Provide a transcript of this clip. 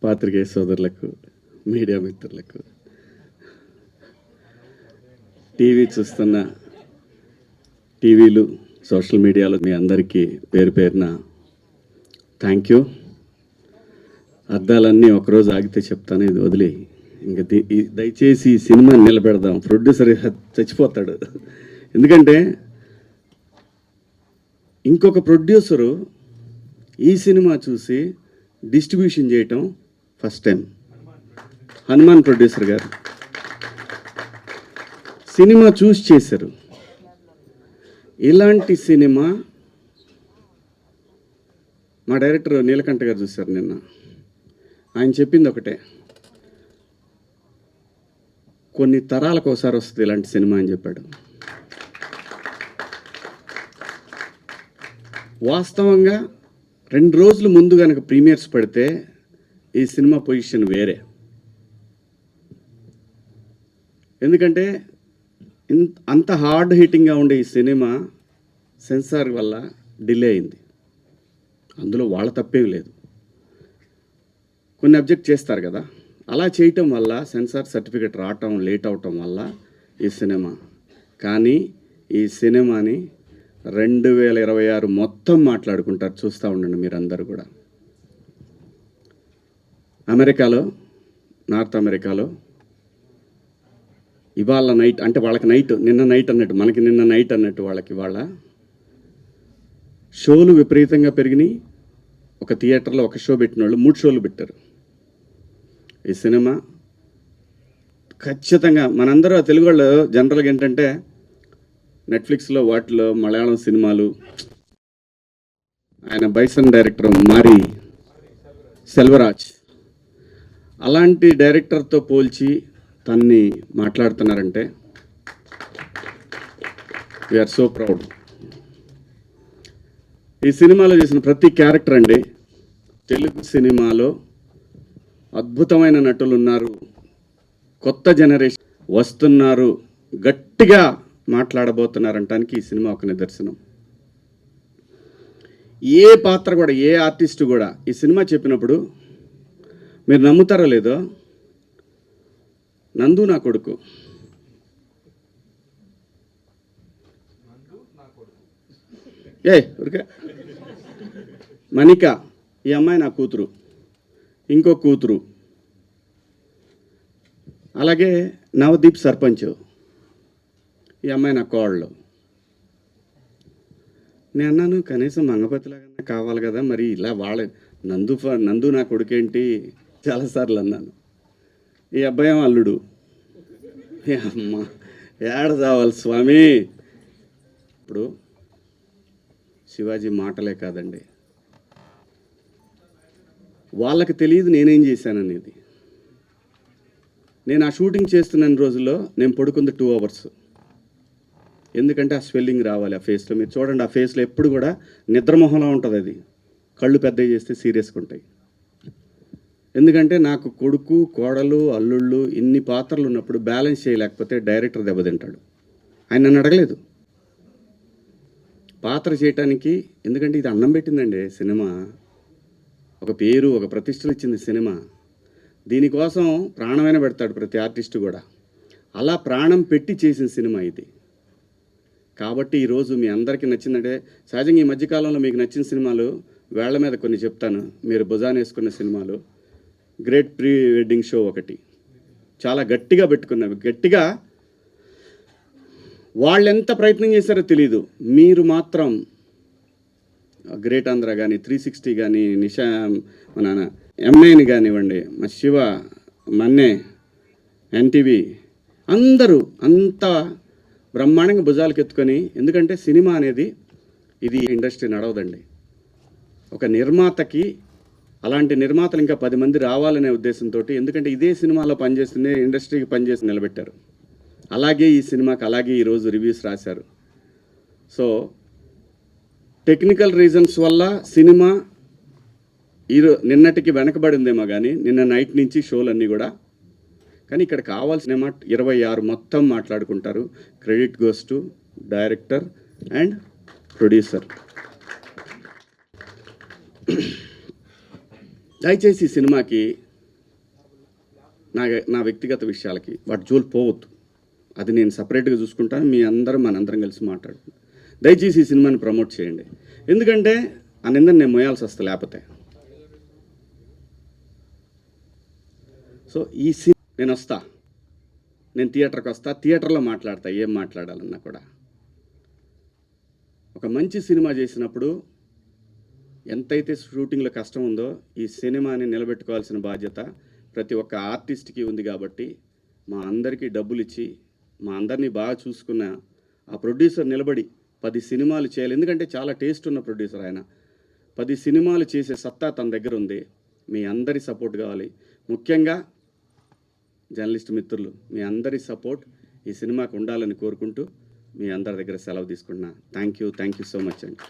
పాత్రికేయ సోదరులకు, మీడియా మిత్రులకు, టీవీ చూస్తున్న టీవీలు, సోషల్ మీడియాలో మీ అందరికీ పేరు పేరున థ్యాంక్ యూ. అర్థాలన్నీ ఒకరోజు ఆగితే చెప్తాను, ఇది వదిలి ఇంకా దయచేసి ఈ సినిమా నిలబెడదాం. ప్రొడ్యూసర్ చచ్చిపోతాడు. ఎందుకంటే ఇంకొక ప్రొడ్యూసరు ఈ సినిమా చూసి డిస్ట్రిబ్యూషన్ చేయటం ఫస్ట్ టైం. హనుమాన్ ప్రొడ్యూసర్ గారు సినిమా చూసి చేశారు. ఇలాంటి సినిమా మా డైరెక్టర్ నీలకంఠ గారు చూశారు నిన్న. ఆయన చెప్పింది ఒకటే, కొన్ని తరాలకు ఒకసారి వస్తుంది ఇలాంటి సినిమా అని చెప్పాడు. వాస్తవంగా 2 రోజుల ముందు కనుక ప్రీమియర్స్ పడితే ఈ సినిమా పొజిషన్ వేరే. ఎందుకంటే అంత హార్డ్ హిట్టింగ్గా ఉండే ఈ సినిమా సెన్సార్ వల్ల డిలే అయింది. అందులో వాళ్ళ తప్పేం లేదు, కొన్ని అబ్జెక్ట్ చేస్తారు కదా, అలా చేయటం వల్ల సెన్సార్ సర్టిఫికెట్ రావటం లేట్ అవటం వల్ల ఈ సినిమా. కానీ ఈ సినిమాని 2026 మొత్తం మాట్లాడుకుంటారు, చూస్తూ ఉండండి మీరందరూ కూడా. అమెరికాలో, నార్త్ అమెరికాలో ఇవాళ నైట్, అంటే వాళ్ళకి నైట్, నిన్న నైట్ అన్నట్టు, మనకి నిన్న నైట్ అన్నట్టు వాళ్ళకి వాళ్ళ షోలు విపరీతంగా పెరిగినాయి. ఒక థియేటర్లో ఒక షో పెట్టిన వాళ్ళు 3 షోలు పెట్టారు. ఈ సినిమా ఖచ్చితంగా మనందరూ తెలుగు వాళ్ళు జనరల్గా ఏంటంటే నెట్ఫ్లిక్స్లో వాటిలో మలయాళం సినిమాలు, ఆయన బైసన్ డైరెక్టర్ మారి సెల్వరాజ్, అలాంటి డైరెక్టర్తో పోల్చి తన్ని మాట్లాడుతున్నారంటే వీఆర్ సో ప్రౌడ్. ఈ సినిమాలో చేసిన ప్రతి క్యారెక్టర్ అండి, తెలుగు సినిమాలో అద్భుతమైన నటులు ఉన్నారు, కొత్త జనరేషన్ వస్తున్నారు, గట్టిగా మాట్లాడబోతున్నారంటానికి ఈ సినిమా ఒక నిదర్శనం. ఏ పాత్ర కూడా, ఏ ఆర్టిస్ట్ కూడా ఈ సినిమా చెప్పినప్పుడు మీరు నమ్ముతారో లేదో, నందు నా కొడుకు, ఊరికే మణిక ఈ అమ్మాయి నా కూతురు, ఇంకో కూతురు, అలాగే నవదీప్ సర్పంచ్ ఈ అమ్మాయి నా కోళ్ళు. నేను అన్నాను కనీసం మంగపతిలాగా కావాలి కదా, మరి ఇలా వాళ్ళ నందు నా కొడుకేంటి చాలాసార్లు అన్నాను. ఈ అబ్బాయి అల్లుడు. అమ్మ ఏడ చావాలి స్వామి. ఇప్పుడు శివాజీ మాటలే కాదండి, వాళ్ళకి తెలియదు నేనేం చేశాననేది. నేను ఆ షూటింగ్ చేస్తున్న రోజుల్లో నేను పడుకుంది 2 అవర్స్. ఎందుకంటే ఆ స్వెల్లింగ్ రావాలి ఆ ఫేస్లో. మీరు చూడండి, ఆ ఫేస్లో ఎప్పుడు కూడా నిద్రమోహంలా ఉంటుంది. అది కళ్ళు పెద్దవి చేస్తే సీరియస్గా ఉంటాయి. ఎందుకంటే నాకు కొడుకు, కోడలు, అల్లుళ్ళు ఇన్ని పాత్రలు ఉన్నప్పుడు బ్యాలెన్స్ చేయలేకపోతే డైరెక్టర్ దెబ్బతింటాడు. ఆయన నన్ను అడగలేదు పాత్ర చేయటానికి, ఎందుకంటే ఇది అన్నం పెట్టిందండి సినిమా, ఒక పేరు, ఒక ప్రతిష్టలు ఇచ్చింది సినిమా. దీనికోసం ప్రాణమైన పెడతాడు ప్రతి ఆర్టిస్టు కూడా. అలా ప్రాణం పెట్టి చేసిన సినిమా ఇది. కాబట్టి ఈరోజు మీ అందరికీ నచ్చిందంటే, సహజంగా ఈ మధ్యకాలంలో మీకు నచ్చిన సినిమాలు వేళ్ల మీద కొన్ని చెప్తాను. మీరు భుజాన వేసుకున్న సినిమాలు, గ్రేట్ ప్రీ వెడ్డింగ్ షో ఒకటి చాలా గట్టిగా పెట్టుకున్నవి. గట్టిగా వాళ్ళు ఎంత ప్రయత్నం చేశారో తెలీదు, మీరు మాత్రం గ్రేట్ ఆంధ్ర కానీ, 360 కానీ, నిషా, మన M9 కానివ్వండి, మా శివ, మన్నే, ఎన్టీవీ, అందరూ అంత బ్రహ్మాండంగా భుజాలకు ఎత్తుకొని. ఎందుకంటే సినిమా అనేది ఇది ఇండస్ట్రీ నడవదండి. ఒక నిర్మాతకి అలాంటి నిర్మాతలు ఇంకా 10 మంది రావాలనే ఉద్దేశంతో, ఎందుకంటే ఇదే సినిమాలో పనిచేస్తుంది, ఇండస్ట్రీకి పనిచేసి నిలబెట్టారు. అలాగే ఈ సినిమాకి అలాగే ఈరోజు రివ్యూస్ రాశారు. సో టెక్నికల్ రీజన్స్ వల్ల సినిమా నిన్నటికి వెనకబడిందేమో కానీ, నిన్న నైట్ నుంచి షోలన్నీ కూడా. కానీ ఇక్కడ కావాల్సిన 26 మొత్తం మాట్లాడుకుంటారు. Credit goes to director and producer. దయచేసి ఈ సినిమాకి నా వ్యక్తిగత విషయాలకి వాటి జోలు పోవద్దు. అది నేను సపరేట్గా చూసుకుంటాను. మీ అందరం మనందరం కలిసి మాట్లాడుకుంటాం. దయచేసి ఈ సినిమాని ప్రమోట్ చేయండి. ఎందుకంటే ఆ నిందని నేను మోయాల్సి వస్తా లేకపోతే. సో నేను వస్తా, నేను థియేటర్కి వస్తా, థియేటర్లో మాట్లాడతా ఏం మాట్లాడాలన్నా కూడా. ఒక మంచి సినిమా చేసినప్పుడు ఎంతైతే షూటింగ్లో కష్టం ఉందో ఈ సినిమాని నిలబెట్టుకోవాల్సిన బాధ్యత ప్రతి ఒక్క ఆర్టిస్ట్కి ఉంది. కాబట్టి మా అందరికీ డబ్బులు ఇచ్చి మా అందరినీ బాగా చూసుకున్న ఆ ప్రొడ్యూసర్ నిలబడి 10 సినిమాలు చేయాలి. ఎందుకంటే చాలా టేస్ట్ ఉన్న ప్రొడ్యూసర్ ఆయన. 10 సినిమాలు చేసే సత్తా తన దగ్గర ఉంది. మీ అందరి సపోర్ట్ కావాలి. ముఖ్యంగా జర్నలిస్ట్ మిత్రులు, మీ అందరి సపోర్ట్ ఈ సినిమాకు ఉండాలని కోరుకుంటూ మీ అందరి దగ్గర సెలవు తీసుకుంటున్నా. థ్యాంక్ యూ సో మచ్ అండి.